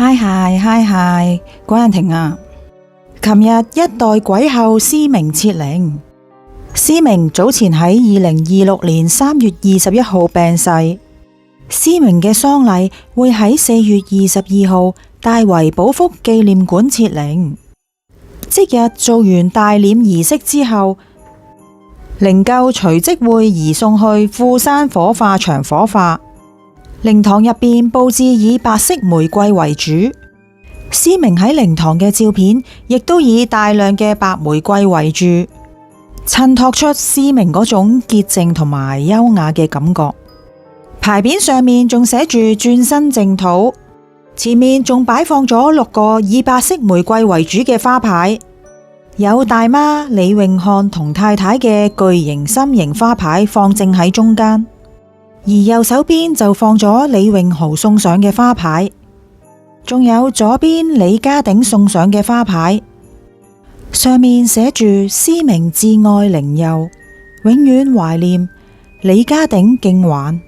嗨嗨嗨嗨，關人婷啊！琴日一代鬼后思明設靈。思明早前喺2026年3月21號病逝。思明嘅喪禮會喺4月22號大圍寶福紀念館設靈。即日做完大殮儀式之後，靈柩隨即會移送去富山火化場火化。靈堂入邊佈置以白色玫瑰為主，思明喺靈堂嘅照片亦都以大量嘅白玫瑰為主，襯托出思明嗰種潔淨同埋優雅嘅感覺。牌匾上面仲寫住轉身淨土，前面仲擺放咗6個以白色玫瑰為主嘅花牌，有大媽李詠翰同太太嘅巨型心形花牌放正喺中間。而右手邊就放咗李詠豪送上嘅花牌，仲有左邊李家鼎送上嘅花牌，上面寫住思明摯愛靈佑，永遠懷念李家鼎敬挽。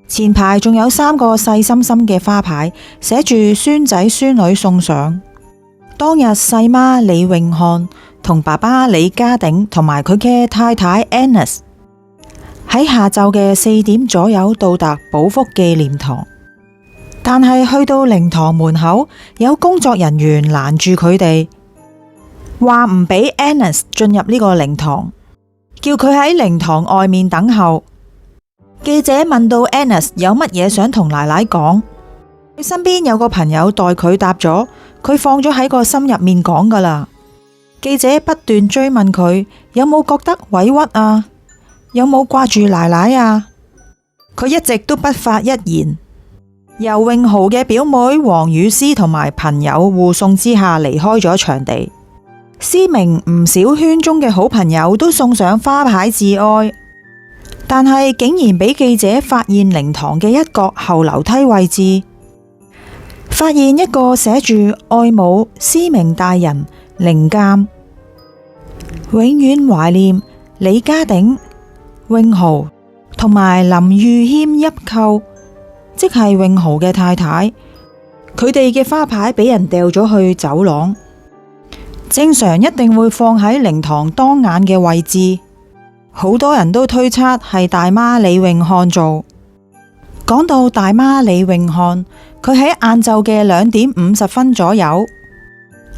前排仲有3個細心心嘅花牌，寫住孫仔孫女送上。當日細媽李詠翰同爸爸李家鼎同埋佢嘅太太 Agnes喺下晝嘅4點左右到達寶福紀念堂，但係去到靈堂門口，有工作人員攔住佢哋，話唔俾 Agnes 進入呢個靈堂，叫佢喺靈堂外面等候。記者問到 Agnes 有乜嘢想同奶奶講，佢身邊有個朋友代佢答咗，佢放咗喺個心入面講噶啦。記者不斷追問佢有冇覺得委屈啊？有冇掛住奶奶啊？佢一直都不發一言。由詠豪嘅表妹黃雨詩同埋朋友護送之下離開咗場地。思明唔少圈中嘅好朋友都送上花牌致哀，但係竟然俾記者發現靈堂嘅一角後樓梯位置，發現一個寫住愛母思明大人靈鑑，永遠懷念李家鼎、詠豪同埋林玉謙一舅，即係詠豪嘅太太，佢哋嘅花牌俾人掉咗去走廊。正常一定會放喺靈堂當眼嘅位置，好多人都推測係大媽李詠翰做。講到大媽李詠翰，佢喺晏晝嘅2點50分左右，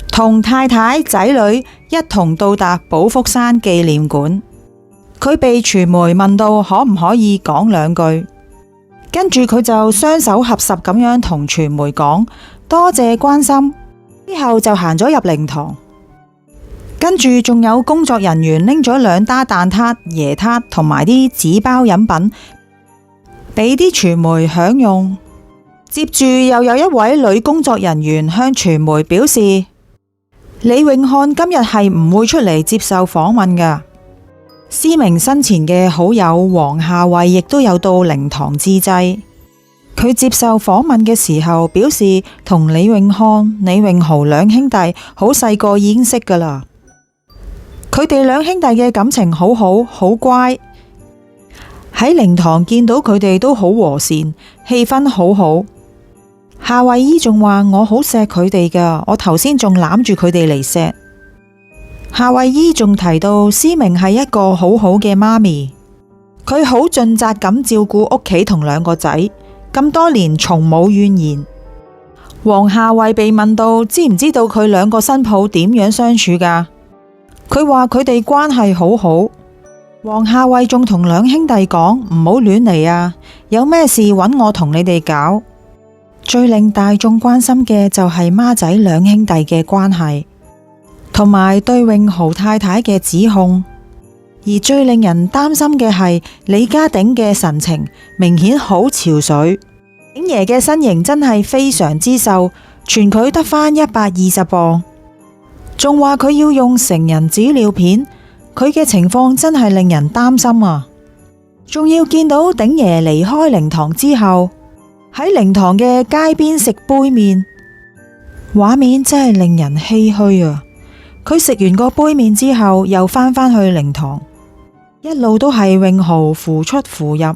同太太仔女一同到達寶福山紀念館。佢被傳媒問到可唔可以講2句，跟住佢就雙手合十咁樣同傳媒講多謝關心，之後就行咗入靈堂。跟住仲有工作人員拎咗2打蛋撻、椰撻同埋啲紙包飲品俾啲傳媒享用。接住又有一位女工作人員向傳媒表示，李詠翰今日係唔會出嚟接受訪問噶。思明生前嘅好友黃夏蕙亦都有到靈堂致祭。佢接受訪問嘅時候表示，同李詠翰、李詠豪2兄弟好細個已經識噶啦。佢哋2兄弟嘅感情好好，好乖。喺靈堂見到佢哋都好和善，氣氛好好。夏蕙姨仲話我好錫佢哋噶，我頭先仲攬住佢哋嚟錫。夏蕙姨仲提到思明係一個好好嘅媽咪，佢好盡責咁照顧屋企同2個仔，咁多年從冇怨言。黃夏蕙被問到知唔知道佢2個新抱點樣相處噶，佢話佢哋關係好好。黃夏蕙仲同2兄弟講唔好亂嚟啊，有咩事揾我同你哋搞。最令大眾關心嘅就係孖仔2兄弟嘅關係，同埋對詠豪太太嘅指控。而最令人擔心嘅係李家鼎嘅神情明顯好憔悴，鼎爺嘅身形真係非常之瘦，傳佢得返120磅，仲話佢要用成人紙尿片，佢嘅情況真係令人擔心啊！仲要見到鼎爺離開靈堂之後，喺靈堂嘅街邊食杯麵，畫面真係令人唏噓啊！佢食完個杯麵之後，又返返去靈堂，一路都係詠豪扶出扶入。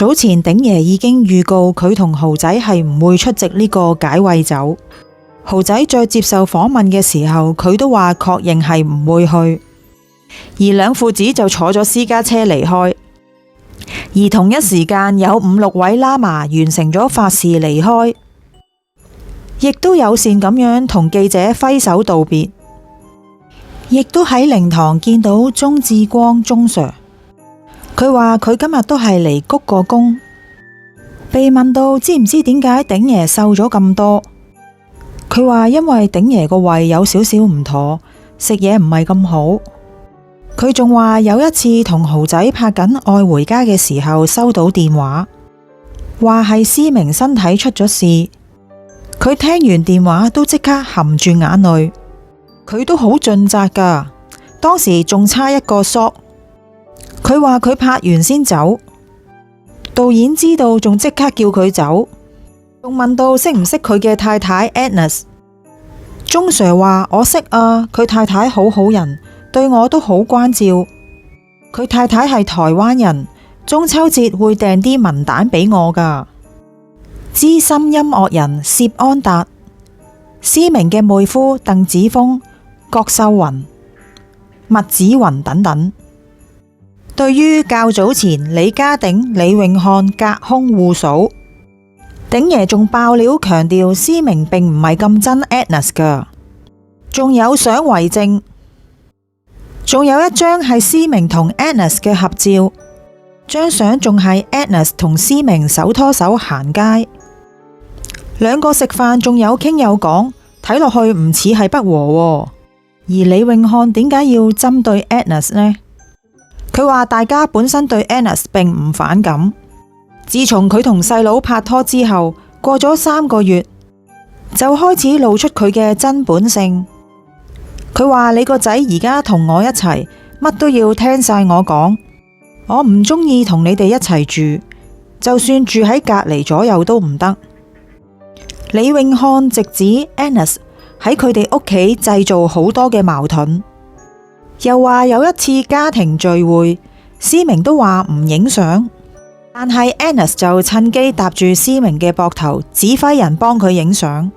早前鼎爺已經預告佢同豪仔係唔會出席呢個解穢酒。豪仔再接受訪問嘅時候，佢都話確認係唔會去。而兩父子就坐咗私家車離開。而同一時間有5、6位喇嘛完成咗法事離開，亦都友善咁樣同記者揮手道別。亦都喺靈堂見到鍾志光鍾 Sir， 佢話佢今日都係嚟鞠個躬。被問到知唔知點解鼎爺瘦咗咁多，佢話因為鼎爺個胃有少少唔妥，食嘢唔係咁好。佢仲話有一次同豪仔拍緊《愛回家》嘅時候收到電話，話係思明身體出咗事。佢聽完電話都即刻含住眼淚。佢都好盡責㗎，當時仲差一個 shot。佢話佢拍完先走，導演知道仲即刻叫佢走，仲問到識唔識佢嘅太太 Agnes。鍾 Sir 話我識啊，佢太太好好人，對我都好關照。佢太太係台灣人，中秋節會訂啲文蛋俾我㗎。資深音樂人薛安達、思明嘅妹夫鄧子峰、郭秀雲、麥子雲等等。對於較早前李家鼎、李永漢隔空互數，鼎爺仲爆料強調思明並唔係咁憎 Agnes 㗎，仲有相為證，仲有一張係思明同 Agnes 嘅合照，張相仲係 Agnes 同思明手拖手行街，兩個食飯仲有傾有講，睇落去唔似係不和。而李永漢點解要針對 Agnes 呢？佢話大家本身對 Agnes 並唔反感，自從佢同細佬拍拖之後，過咗3個月就開始露出佢嘅真本性。佢話你個仔而家同我一齊，乜都要聽晒我講，我唔中意同你哋一齊住，就算住喺隔離左右都唔得。李永漢直指 Agnes 喺佢哋屋企製造好多嘅矛盾，又話有一次家庭聚會，思明都話唔影相，但係 Agnes 就趁機搭住思明嘅膊頭，指揮人幫佢影相。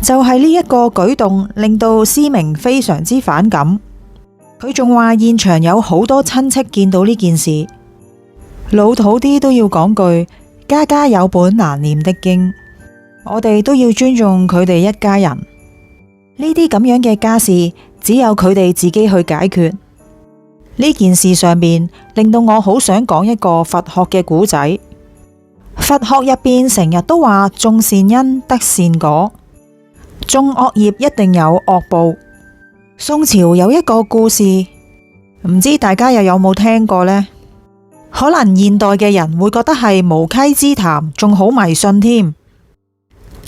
就係呢一個舉動令到思明非常之反感。佢仲話現場有好多親戚見到呢件事，老土啲都要講句，家家有本難念的經。我哋都要尊重佢哋一家人，呢啲咁樣嘅家事只有佢哋自己去解決。呢件事上面令到我好想講一個佛學嘅故仔。佛學入邊成日都話種善因得善果，種惡業一定有惡報。宋朝有一個故事，唔知大家又有冇聽過呢？可能現代嘅人會覺得係無稽之談，仲好迷信添。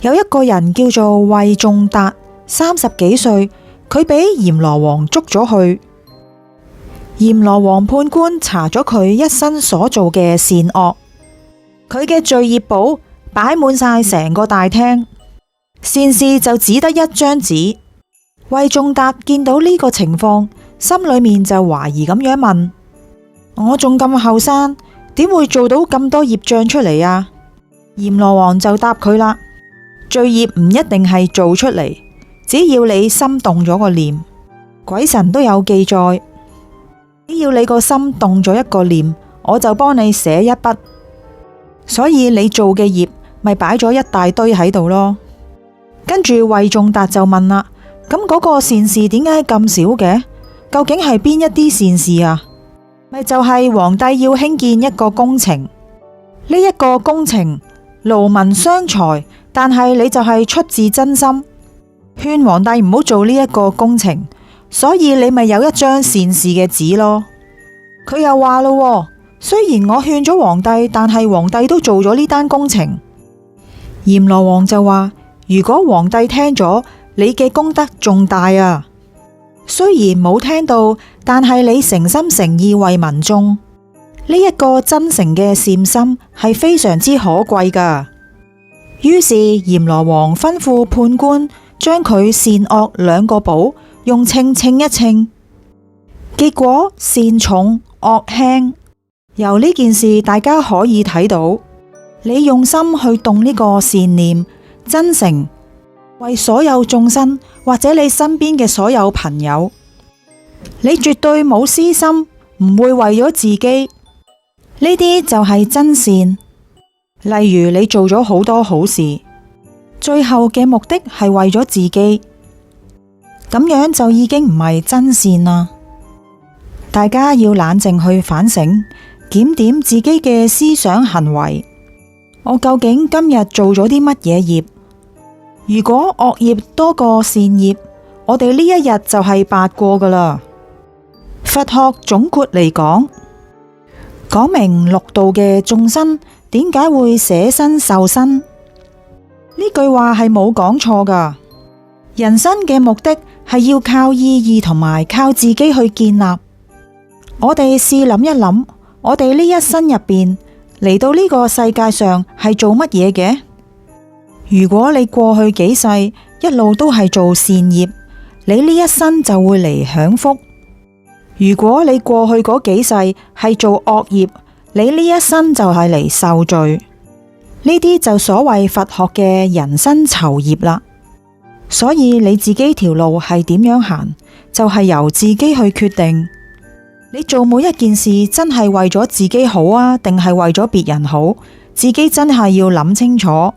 有一個人叫做惠仲達，30幾歲，佢俾閻羅王捉咗去。閻羅王判官查咗佢一生所做嘅善惡，佢嘅罪業簿擺滿晒成個大廳，善事就只得一張紙。惠仲達見到呢個情況，心裏面就懷疑咁樣問：我仲咁後生，點會做到咁多業障出嚟啊？閻羅王就答佢啦：罪業唔一定係做出嚟，只要你心動咗個念，鬼神都有記載。只要你個心動咗一個念，我就幫你寫一筆。所以你做嘅業咪擺咗一大堆喺度咯。跟住惠仲達就問啦：咁嗰個善事點解咁少嘅？究竟係邊一啲善事啊？咪就係皇帝要興建一個工程，呢一個工程勞民傷財，但係你就係出自真心，勸皇帝唔好做呢一個工程，所以你咪有一張善事嘅紙咯。佢又話咯，雖然我勸咗皇帝，但係皇帝都做咗呢單工程。閻羅王就話：如果皇帝聽咗，你嘅功德仲大啊！雖然冇聽到，但係你誠心誠意為民眾，呢一個真誠嘅善心係非常之可貴噶。於是閻羅王吩咐判官將佢善惡兩個簿用秤稱一稱，結果善重惡輕，由呢件事，大家可以睇到，你用心去動呢個善念，真誠為所有眾生或者你身邊嘅所有朋友，你絕對冇私心，唔會為咗自己。呢啲就係真善。例如你做咗好多好事，最後嘅目的係為咗自己，咁樣就已經唔係真善啦。大家要冷靜去反省，檢點自己嘅思想行為。我究竟今日做咗啲乜嘢業？如果惡業多過善業，我哋呢一日就係白過噶啦。佛學總括嚟講明六道嘅眾生點解會捨身受身？呢句話係冇講錯噶。人生嘅目的係要靠意義同埋靠自己去建立。我哋試諗一諗，我哋呢一生入邊嚟到呢個世界上係做乜嘢嘅？如果你過去幾世一路都係做善業，你呢一生就會嚟享福。如果你過去嗰幾世係做惡業，你呢一生就係嚟受罪。呢啲就所謂佛學嘅人生酬業啦。所以你自己條路係點樣行，就係由自己去決定。你做每一件事真係為咗自己好啊，定係為咗別人好？自己真係要諗清楚。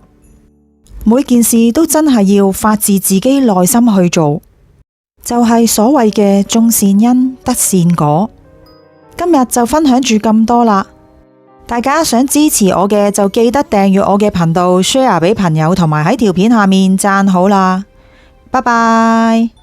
每件事都真係要發自自己內心去做。就係所謂嘅種善因得善果。今日就分享住咁多啦，大家想支持我嘅就記得訂閱我嘅頻道，share 俾朋友，同埋喺條片下面讚好啦。拜拜。